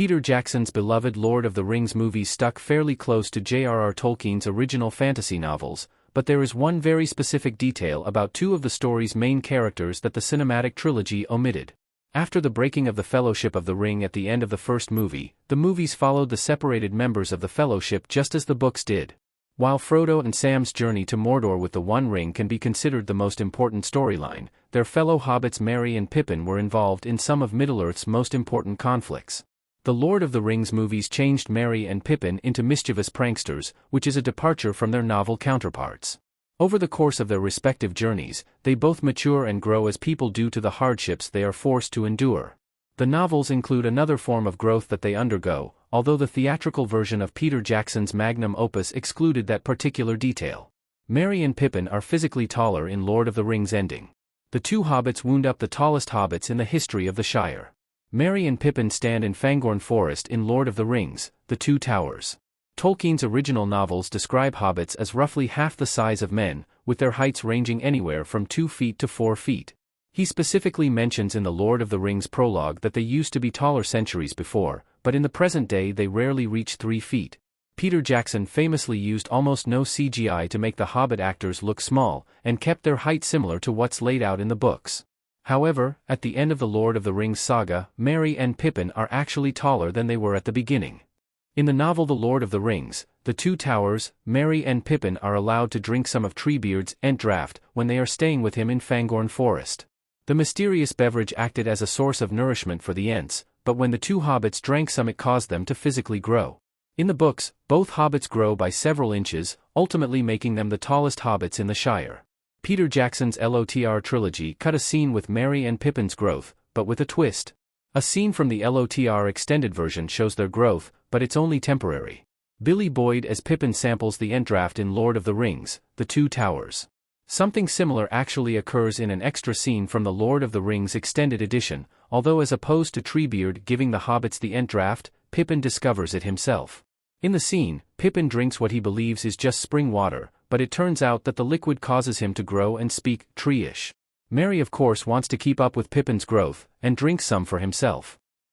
Peter Jackson's beloved Lord of the Rings movies stuck fairly close to J.R.R. Tolkien's original fantasy novels, but there is one very specific detail about two of the story's main characters that the cinematic trilogy omitted. After the breaking of the Fellowship of the Ring at the end of the first movie, the movies followed the separated members of the Fellowship just as the books did. While Frodo and Sam's journey to Mordor with the One Ring can be considered the most important storyline, their fellow hobbits Merry and Pippin were involved in some of Middle-earth's most important conflicts. The Lord of the Rings movies changed Merry and Pippin into mischievous pranksters, which is a departure from their novel counterparts. Over the course of their respective journeys, they both mature and grow as people due to the hardships they are forced to endure. The novels include another form of growth that they undergo, although the theatrical version of Peter Jackson's magnum opus excluded that particular detail. Merry and Pippin are physically taller in Lord of the Rings ending. The two hobbits wound up the tallest hobbits in the history of the Shire. Merry and Pippin stand in Fangorn Forest in Lord of the Rings, The Two Towers. Tolkien's original novels describe hobbits as roughly half the size of men, with their heights ranging anywhere from 2 feet to 4 feet. He specifically mentions in the Lord of the Rings prologue that they used to be taller centuries before, but in the present day they rarely reach 3 feet. Peter Jackson famously used almost no CGI to make the Hobbit actors look small, and kept their height similar to what's laid out in the books. However, at the end of the Lord of the Rings saga, Merry and Pippin are actually taller than they were at the beginning. In the novel The Lord of the Rings, The Two Towers, Merry and Pippin are allowed to drink some of Treebeard's Ent draught when they are staying with him in Fangorn Forest. The mysterious beverage acted as a source of nourishment for the Ents, but when the two hobbits drank some it caused them to physically grow. In the books, both hobbits grow by several inches, ultimately making them the tallest hobbits in the Shire. Peter Jackson's LOTR trilogy cut a scene with Merry and Pippin's growth, but with a twist. A scene from the LOTR extended version shows their growth, but it's only temporary. Billy Boyd as Pippin samples the Ent draught in Lord of the Rings, The Two Towers. Something similar actually occurs in an extra scene from the Lord of the Rings extended edition, although as opposed to Treebeard giving the hobbits the Ent draught, Pippin discovers it himself. In the scene, Pippin drinks what he believes is just spring water, but it turns out that the liquid causes him to grow and speak tree-ish. Merry of course wants to keep up with Pippin's growth, and drinks some for himself.